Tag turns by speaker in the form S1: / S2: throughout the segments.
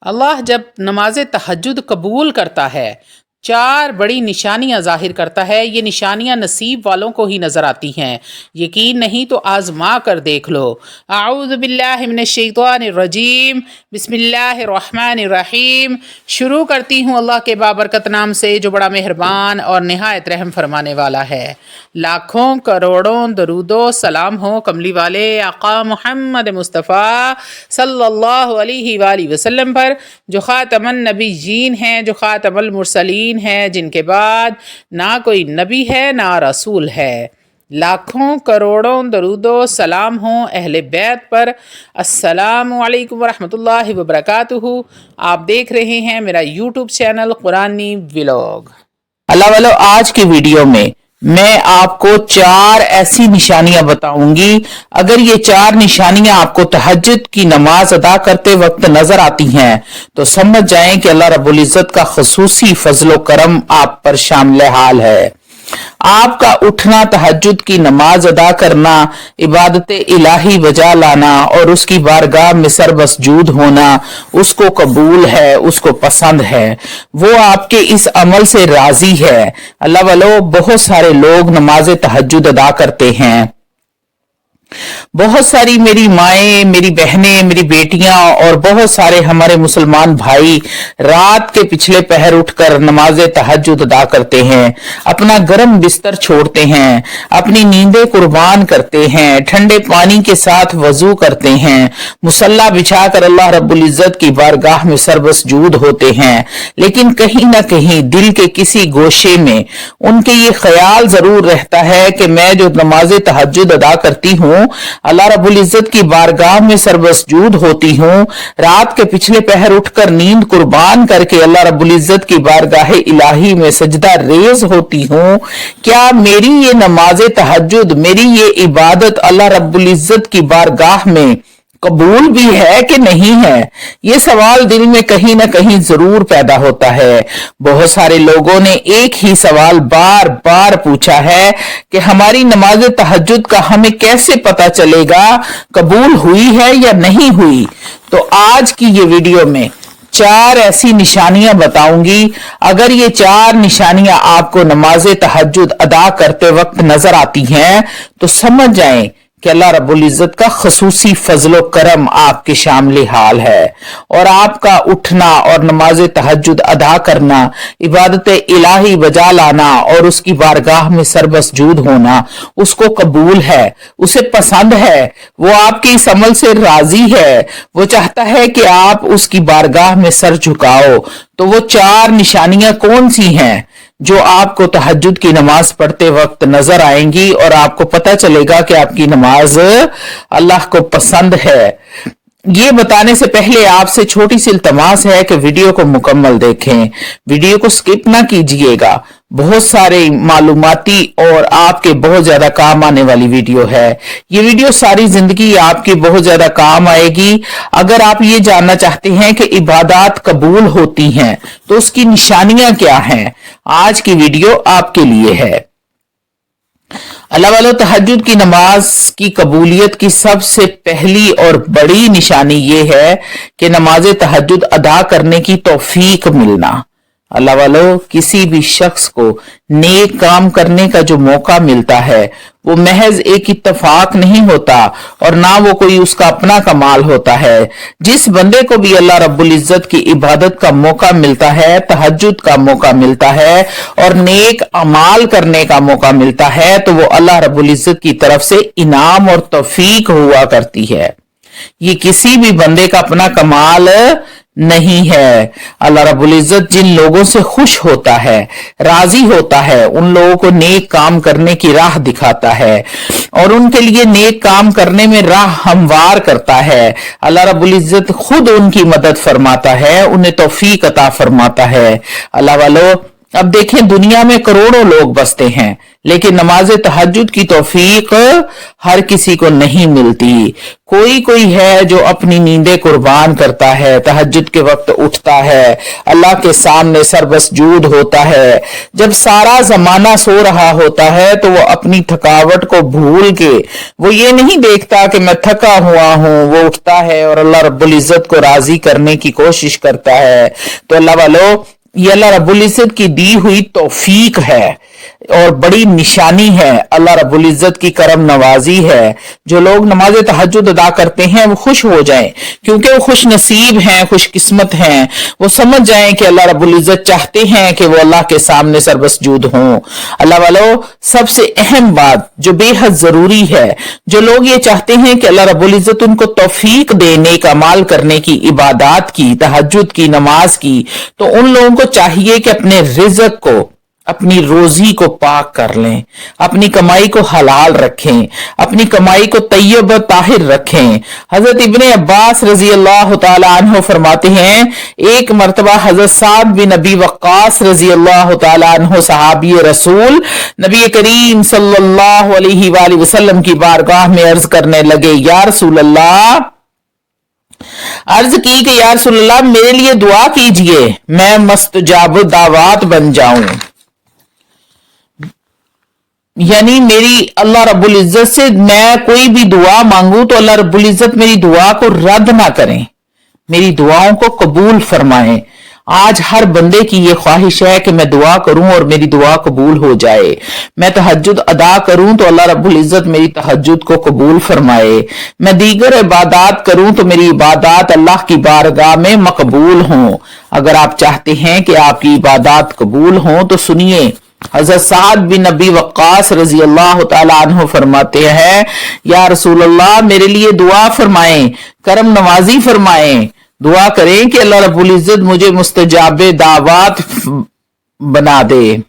S1: اللہ جب نماز تہجد قبول کرتا ہے چار بڑی نشانیاں ظاہر کرتا ہے۔ یہ نشانیاں نصیب والوں کو ہی نظر آتی ہیں، یقین نہیں تو آزما کر دیکھ لو۔ اعوذ باللہ من الشیطان الرجیم، بسم اللہ الرحمن الرحیم۔ شروع کرتی ہوں اللہ کے بابرکت نام سے جو بڑا مہربان اور نہایت رحم فرمانے والا ہے۔ لاکھوں کروڑوں درود و سلام ہو کملی والے آقا محمد مصطفیٰ صلی اللہ علیہ وآلہ وسلم پر، جو خاتم النبیین ہیں، جو خاتم المرسلین ہے، جن کے بعد نہ کوئی نبی ہے نہ رسول ہے۔ لاکھوں کروڑوں درود و سلام ہوں اہل بیت پر۔ السلام علیکم ورحمۃ اللہ وبرکاتہ۔ آپ دیکھ رہے ہیں میرا یوٹیوب چینل قرآنی ولاگ۔
S2: اللہ والو، آج کی ویڈیو میں آپ کو چار ایسی نشانیاں بتاؤں گی۔ اگر یہ چار نشانیاں آپ کو تہجد کی نماز ادا کرتے وقت نظر آتی ہیں تو سمجھ جائیں کہ اللہ رب العزت کا خصوصی فضل و کرم آپ پر شامل حال ہے۔ آپ کا اٹھنا، تہجد کی نماز ادا کرنا، عبادت الہی بجا لانا اور اس کی بارگاہ میں سر مسجود ہونا اس کو قبول ہے، اس کو پسند ہے، وہ آپ کے اس عمل سے راضی ہے۔ اللہ والو، بہت سارے لوگ نماز تہجد ادا کرتے ہیں۔ بہت ساری میری مائیں، میری بہنیں، میری بیٹیاں اور بہت سارے ہمارے مسلمان بھائی رات کے پچھلے پہر اٹھ کر نماز تہجد ادا کرتے ہیں، اپنا گرم بستر چھوڑتے ہیں، اپنی نیندیں قربان کرتے ہیں، ٹھنڈے پانی کے ساتھ وضو کرتے ہیں، مصلی بچھا کر اللہ رب العزت کی بارگاہ میں سر مسجود ہوتے ہیں، لیکن کہیں نہ کہیں دل کے کسی گوشے میں ان کے یہ خیال ضرور رہتا ہے کہ میں جو نماز تہجد ادا کرتی ہوں، اللہ رب العزت کی بارگاہ میں سر مسجود ہوتی ہوں، رات کے پچھلے پہر اٹھ کر نیند قربان کر کے اللہ رب العزت کی بارگاہ الہی میں سجدہ ریز ہوتی ہوں، کیا میری یہ نماز تہجد، میری یہ عبادت اللہ رب العزت کی بارگاہ میں قبول بھی ہے کہ نہیں ہے؟ یہ سوال دل میں کہیں نہ کہیں ضرور پیدا ہوتا ہے۔ بہت سارے لوگوں نے ایک ہی سوال بار بار پوچھا ہے کہ ہماری نماز تہجد کا ہمیں کیسے پتہ چلے گا قبول ہوئی ہے یا نہیں ہوئی؟ تو آج کی یہ ویڈیو میں چار ایسی نشانیاں بتاؤں گی۔ اگر یہ چار نشانیاں آپ کو نماز تہجد ادا کرتے وقت نظر آتی ہیں تو سمجھ جائیں کہ اللہ رب العزت کا خصوصی فضل و کرم آپ کے شامل حال ہے، اور آپ کا اٹھنا اور نماز تہجد ادا کرنا، عبادت الہی بجا لانا اور اس کی بارگاہ میں سر مسجود ہونا اس کو قبول ہے، اسے پسند ہے، وہ آپ کے اس عمل سے راضی ہے، وہ چاہتا ہے کہ آپ اس کی بارگاہ میں سر جھکاؤ۔ تو وہ چار نشانیاں کون سی ہیں جو آپ کو تہجد کی نماز پڑھتے وقت نظر آئیں گی اور آپ کو پتہ چلے گا کہ آپ کی نماز اللہ کو پسند ہے؟ یہ بتانے سے پہلے آپ سے چھوٹی سی التماس ہے کہ ویڈیو کو مکمل دیکھیں، ویڈیو کو سکپ نہ کیجئے گا۔ بہت سارے معلوماتی اور آپ کے بہت زیادہ کام آنے والی ویڈیو ہے۔ یہ ویڈیو ساری زندگی آپ کی بہت زیادہ کام آئے گی۔ اگر آپ یہ جاننا چاہتے ہیں کہ عبادات قبول ہوتی ہیں تو اس کی نشانیاں کیا ہیں، آج کی ویڈیو آپ کے لیے ہے۔ اللہ والو، تہجد کی نماز کی قبولیت کی سب سے پہلی اور بڑی نشانی یہ ہے کہ نماز تہجد ادا کرنے کی توفیق ملنا۔ اللہ والو، کسی بھی شخص کو نیک کام کرنے کا جو موقع ملتا ہے وہ محض ایک اتفاق نہیں ہوتا اور نہ وہ کوئی اس کا اپنا کمال ہوتا ہے۔ جس بندے کو بھی اللہ رب العزت کی عبادت کا موقع ملتا ہے، تہجد کا موقع ملتا ہے اور نیک اعمال کرنے کا موقع ملتا ہے تو وہ اللہ رب العزت کی طرف سے انعام اور توفیق ہوا کرتی ہے۔ یہ کسی بھی بندے کا اپنا کمال نہیں ہے۔ اللہ رب العزت جن لوگوں سے خوش ہوتا ہے، راضی ہوتا ہے، ان لوگوں کو نیک کام کرنے کی راہ دکھاتا ہے اور ان کے لیے نیک کام کرنے میں راہ ہموار کرتا ہے۔ اللہ رب العزت خود ان کی مدد فرماتا ہے، انہیں توفیق عطا فرماتا ہے۔ اللہ والو، अब देखें, दुनिया में करोड़ों लोग बसते हैं, लेकिन नमाज तहज्जुद की तौफीक हर किसी को नहीं मिलती। कोई कोई है जो अपनी नींदें कुर्बान करता है, तहज्जुद के वक्त उठता है, अल्लाह के सामने सरबसजूद होता है। जब सारा जमाना सो रहा होता है तो वो अपनी थकावट को भूल के, वो ये नहीं देखता कि मैं थका हुआ हूं, वो उठता है और अल्लाह रब्बुल इज्जत को राजी करने की कोशिश करता है। तो अल्लाह वालों, ये अल्लाह रब्बुल इज्जत की दी हुई तौफीक है और बड़ी निशानी है, अल्लाह रब्बुल इज्जत की करम नवाजी है। जो लोग नमाज तहज्जुद अदा करते हैं वो खुश हो जाएं, क्योंकि वो खुश नसीब हैं, खुश किस्मत हैं। वो समझ जाएं कि अल्लाह रब्बुल इज्जत चाहते हैं कि वो अल्लाह के सामने सरबसजूद हों। अल्लाह वालों, सबसे अहम बात जो बेहद जरूरी है, जो लोग ये चाहते हैं कि अल्लाह रब्बुल इज्जत उनको तौफीक दे नेक अमाल करने की, इबादात की, तहज्जुद की, नमाज की, तो उन लोगों को चाहिए कि अपने रिज़्क को, अपनी रोजी को पाक कर लें, अपनी कमाई को हलाल रखें, अपनी कमाई को तैयब ताहिर रखें। हजरत इब्ने अब्बास रजी अल्लाह तआला अन्हु फरमाते हैं, एक मरतबा हजरत साद बिन नबी वक्कास रजी अल्लाह तआला अन्हु सहाबी रसूल नबी करीम सल्लल्लाहु अलैहि वसल्लम की बारगाह में अर्ज करने लगे, या रसूल अल्लाह, अर्ज की कि या रसूल अल्लाह, मेरे लिए दुआ कीजिए, मैं मुस्तजाब दावत बन जाऊं। यानी मेरी अल्लाह रब्बुल इज्जत से मैं कोई भी दुआ मांगू तो अल्लाह रब्बुल इज्जत मेरी दुआ को रद्द ना करें, मेरी दुआओं को कबूल फरमाएं। आज हर बंदे की ये ख्वाहिश है कि मैं दुआ करूं और मेरी दुआ कबूल हो जाए। मैं तहज्जुद अदा करूं तो अल्लाह रब्बुल इज्जत मेरी तहज्जुद को कबूल फरमाए। मैं दीगर इबादत करूं तो मेरी इबादत अल्लाह की बारगाह में मकबूल हों। अगर आप चाहते हैं कि आपकी इबादत कबूल हों तो सुनिए, हज़रत साद बिन नबी वक्कास रजी अल्लाह तआला अन्हु फरमाते हैं, या रसूल अल्लाह, मेरे लिए दुआ फरमाएं, करम नवाजी फरमाएं, दुआ करें कि अल्लाह रब्बुल इज्जत मुझे मुस्तजाबे दावत बना दे,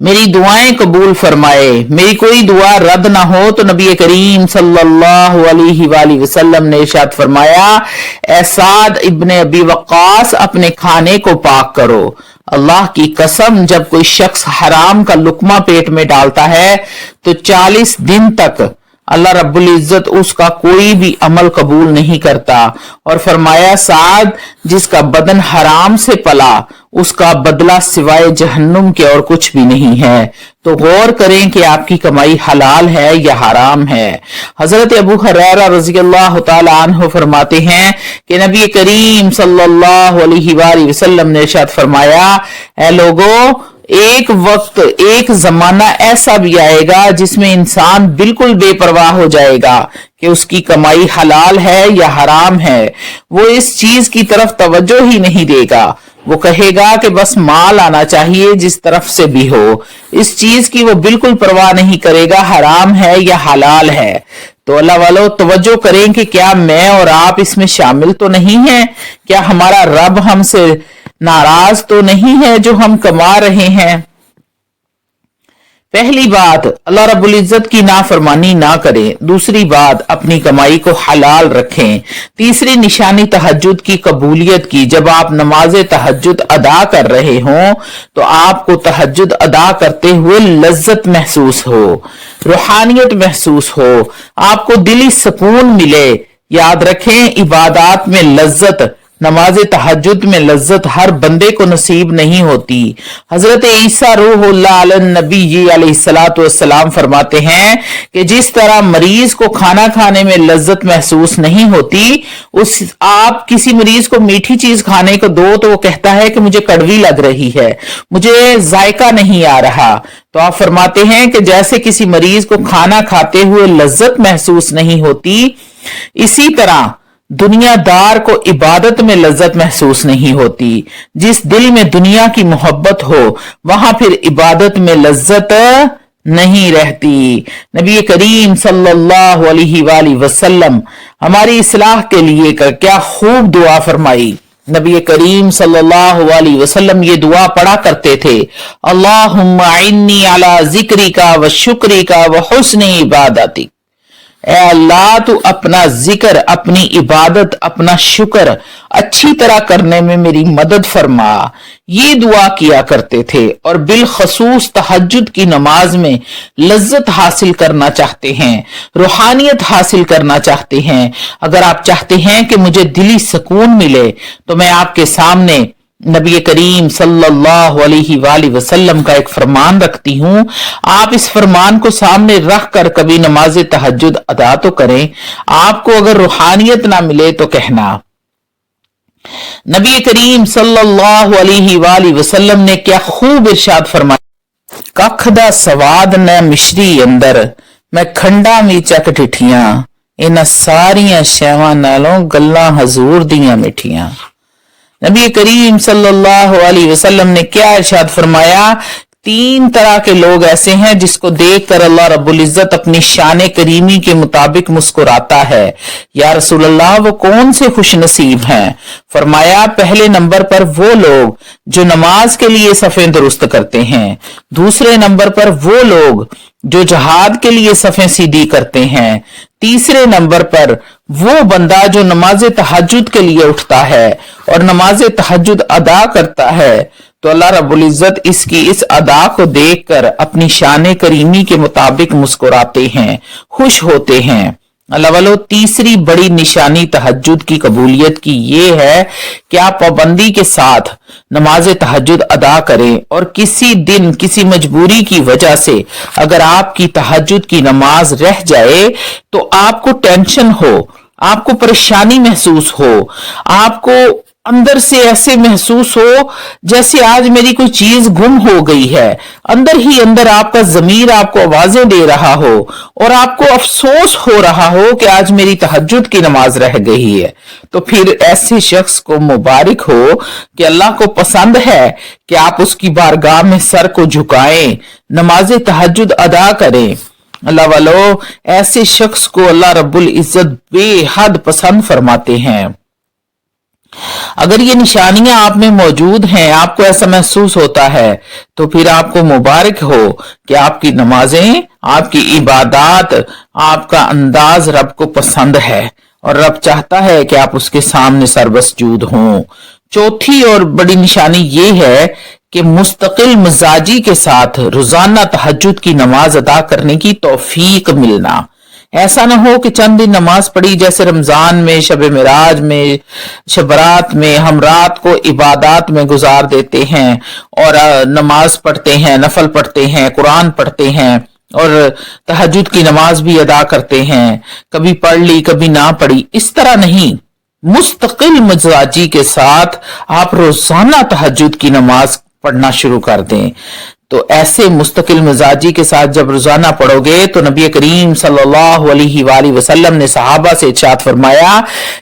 S2: मेरी दुआएं कबूल फरमाए, मेरी कोई दुआ रद्द ना हो। तो नबी करीम सल्लल्लाहु अलैहि वसल्लम ने इरशाद फरमाया, ए साद इब्ने अबी वक्कास, अपने खाने को पाक करो। अल्लाह की कसम, जब कोई शख्स हराम का लुकमा पेट में डालता है तो 40 दिन तक अल्लाह रब्बुल इज्जत उसका कोई भी अमल कबूल नहीं करता। और फरमाया, साद, जिसका बदन हराम से पला उसका बदला सिवाय जहन्नुम के और कुछ भी नहीं है। तो गौर करें कि आपकी कमाई हलाल है या हराम है। हजरत अबू हुरैरा रज़ी अल्लाह तआला अन्हु फरमाते हैं कि नबी करीम सल्लल्लाहु अलैहि वसल्लम ने इरशाद फरमाया, ऐ लोगों, एक वक्त, एक जमाना ऐसा भी आएगा जिसमें इंसान बिल्कुल बेपरवाह हो जाएगा कि उसकी कमाई हलाल है या हराम है। वो इस चीज की तरफ तवज्जो ही नहीं देगा। वो कहेगा कि बस माल आना चाहिए जिस तरफ से भी हो। इस चीज की वो बिल्कुल परवाह नहीं करेगा हराम है या हलाल है। तो अल्लाह वालों, तवज्जो करें कि क्या मैं और आप इसमें शामिल तो नहीं है? क्या हमारा रब हमसे नाराज तो नहीं है जो हम कमा रहे हैं? पहली बात, अल्लाह रब्बुल इज्जत की नाफरमानी ना करें। दूसरी बात, अपनी कमाई को हलाल रखें। तीसरी निशानी तहज्जुद की कबूलियत की, जब आप नमाज तहज्जुद अदा कर रहे हों तो आपको तहज्जुद अदा करते हुए लज्जत महसूस हो, रूहानियत महसूस हो, आपको दिली सुकून मिले। याद रखें, इबादत में लज्जत, नमाज तहज्जुद में लज्जत हर बंदे को नसीब नहीं होती। हजरत ईसा रूहुल्लाह अलन नबी अलैहिस्सलातु वस्सलाम फरमाते हैं कि जिस तरह मरीज को खाना खाने में लज्जत महसूस नहीं होती, उस आप किसी मरीज को मीठी चीज खाने को दो तो वो कहता है कि मुझे कड़वी लग रही है, मुझे जायका नहीं आ रहा। तो आप फरमाते हैं कि जैसे किसी मरीज को खाना खाते हुए लज्जत महसूस नहीं होती, इसी तरह दुनियादार को इबादत में लज्जत महसूस नहीं होती। जिस दिल में दुनिया की मोहब्बत हो वहां फिर इबादत में लज्जत नहीं रहती। नबी करीम सल्लल्लाहु अलैहि वसल्लम हमारी इस्लाह के लिए क्या खूब दुआ फरमाई। नबी करीम सल्लल्लाहु अलैहि वसल्लम ये दुआ पढ़ा करते थे, अल्लाहुम्मा इन्नी अला जिक्रिका व शुक्रिका व हुस्नि इबादतिक। ए अल्लाह तू अपना जिक्र, अपनी इबादत, अपना शुक्र अच्छी तरह करने में मेरी मदद फरमा। ये दुआ किया करते थे और बिलखसूस तहज्जुद की नमाज में लज्जत हासिल करना चाहते हैं, रूहानियत हासिल करना चाहते हैं। अगर आप चाहते हैं कि मुझे दिली सुकून मिले तो मैं आपके सामने नबी करीम सल्लल्लाहु अलैहि वसल्लम का एक फरमान रखती हूँ। आप इस फरमान को सामने रख कर कभी नमाज तहज्जुद अदा तो करें। आपको अगर रूहानियत ना मिले तो कहना। नबी करीम सल्लल्लाहु अलैहि वसल्लम ने क्या खूब इरशाद फरमाया, कख दा सवाद न मिश्री अंदर, मैं खंडा भी चक ठिठियां, इन्हां सारियां शैवां नालों गल्लां हजूर दियां मिठियां। नबी करीम सल्लल्लाहु अलैहि वसल्लम ने क्या इरशाद फरमाया, तीन तरह के लोग ऐसे हैं जिसको देखकर अल्लाह रब्बुल इज्जत अपनी शान करीमी के मुताबिक मुस्कुराता है। या रसूल अल्लाह वो कौन से खुश नसीब हैं? फरमाया पहले नंबर पर वो लोग जो नमाज के लिए सफ़ें दुरुस्त करते हैं, दूसरे नंबर पर वो लोग जो जहाद के लिए सफ़ें सीधी करते हैं, तीसरे नंबर पर वो बंदा जो नमाज तहज्जुद के लिए उठता है और नमाज तहज्जुद अदा करता है। तो अल्लाह रब्बुल इज्जत इसकी इस अदा को देखकर अपनी शान करीमी के मुताबिक मुस्कुराते हैं, खुश होते हैं। अल्लाह वालों, तीसरी बड़ी निशानी तहज्जुद की कबूलियत की ये है कि आप पाबंदी के साथ नमाज तहज्जुद अदा करें और किसी दिन किसी मजबूरी की वजह से अगर आपकी तहज्जुद की नमाज रह जाए तो आपको टेंशन हो, आपको परेशानी महसूस हो, आपको अंदर से ऐसे महसूस हो जैसे आज मेरी कोई चीज गुम हो गई है। अंदर ही अंदर आपका ज़मीर आपको आवाजें दे रहा हो और आपको अफसोस हो रहा हो कि आज मेरी तहज्जुद की नमाज रह गई है। तो फिर ऐसे शख्स को मुबारक हो कि अल्लाह को पसंद है कि आप उसकी बारगाह में सर को झुकाएं, नमाज तहज्जुद अदा करें। अल्लाह वालों, ऐसे शख्स को अल्लाह रब्बुल इज्जत बेहद पसंद फरमाते हैं। अगर ये निशानियां आप में मौजूद हैं, आपको ऐसा महसूस होता है, तो फिर आपको मुबारक हो कि आपकी नमाजें, आपकी इबादत, आपका अंदाज रब को पसंद है और रब चाहता है कि आप उसके सामने सरबसजूद हों। चौथी और बड़ी निशानी ये है कि मुस्तकिल मिजाजी के साथ रोजाना तहज्जुद की नमाज अदा करने की तौफीक मिलना। ऐसा ना हो कि चंद दिन नमाज पढ़ी, जैसे रमजान में, शब मिराज में, शबरात में हम रात को इबादत में गुजार देते हैं और नमाज पढ़ते हैं, नफल पढ़ते हैं, कुरान पढ़ते हैं और तहज्जुद की नमाज भी अदा करते हैं, कभी पढ़ ली कभी ना पढ़ी। इस तरह नहीं, मुस्तकिल मिजाजी के साथ आप रोजाना तहज्जुद की नमाज पढ़ना शुरू कर दें। तो ऐसे मुस्तकिल मिजाजी के साथ जब रोजाना पढ़ोगे तो नबी करीम सल्लल्लाहु अलैहि वसल्लम ने सहाबा से इरशाद फरमाया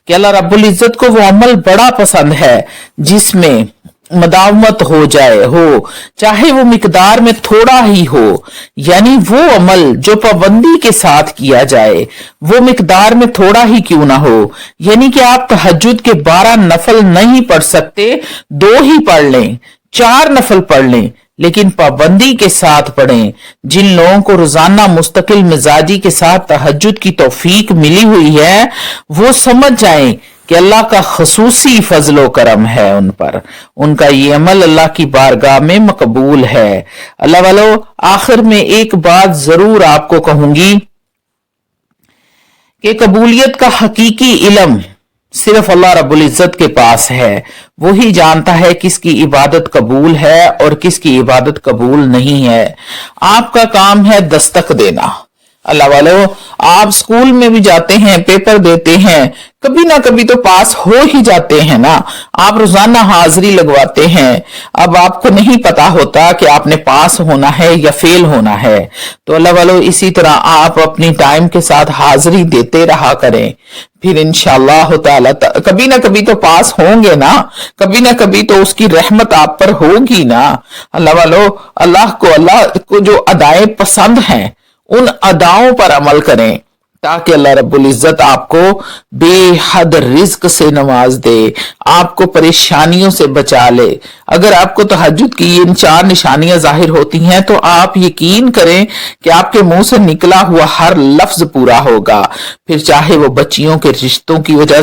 S2: कि अल्लाह रब्बुल इज्जत को वो अमल बड़ा पसंद है जिसमें मदावमत हो जाए, हो चाहे वो मिकदार में थोड़ा ही हो, यानी वो अमल जो पाबंदी के साथ किया जाए वो मिकदार में थोड़ा ही क्यों ना हो। यानी कि आप तहज्जुद के 12 नफल नहीं पढ़ सकते, 2 ही पढ़ लें, 4 नफल पढ़ लें, लेकिन पाबंदी के साथ पढ़ें। जिन लोगों को रोजाना मुस्तकिल मिजाजी के साथ तहज्जुद की तौफीक मिली हुई है वो समझ जाएं कि अल्लाह का खसूसी फजलो करम है उन पर, उनका ये अमल अल्लाह की बारगाह में मकबूल है। अल्लाह वालों, आखिर में एक बात जरूर आपको कहूंगी कि कबूलियत का हकीकी इल्म सिर्फ अल्लाह रब्बुल इज्जत के पास है। वो ही जानता है किसकी इबादत कबूल है और किसकी इबादत कबूल नहीं है। आपका काम है दस्तक देना। अल्लाह वालों, आप स्कूल में भी जाते हैं, पेपर देते हैं, कभी ना कभी तो पास हो ही जाते हैं ना। आप रोजाना हाजिरी लगवाते हैं, अब आपको नहीं पता होता कि आपने पास होना है या फेल होना है। तो अल्लाह वालों, इसी तरह आप अपनी टाइम के साथ हाजिरी देते रहा करें, फिर इंशाअल्लाह ताला कभी ना कभी तो पास होंगे ना, कभी ना कभी तो उसकी रहमत आप पर होगी ना। अल्लाह वालों, अल्लाह को जो अदाएं पसंद हैं उन अदाओं पर अमल करें ताकि अल्लाह रब्बुल इज्जत आपको बेहद रिज्क से नवाज दे, आपको परेशानियों से बचा ले। अगर आपको तहज्जुद की इन 4 निशानियां जाहिर होती हैं तो आप यकीन करें कि आपके मुंह से निकला हुआ हर लफ्ज पूरा होगा, फिर चाहे वो बच्चियों के रिश्तों की वजह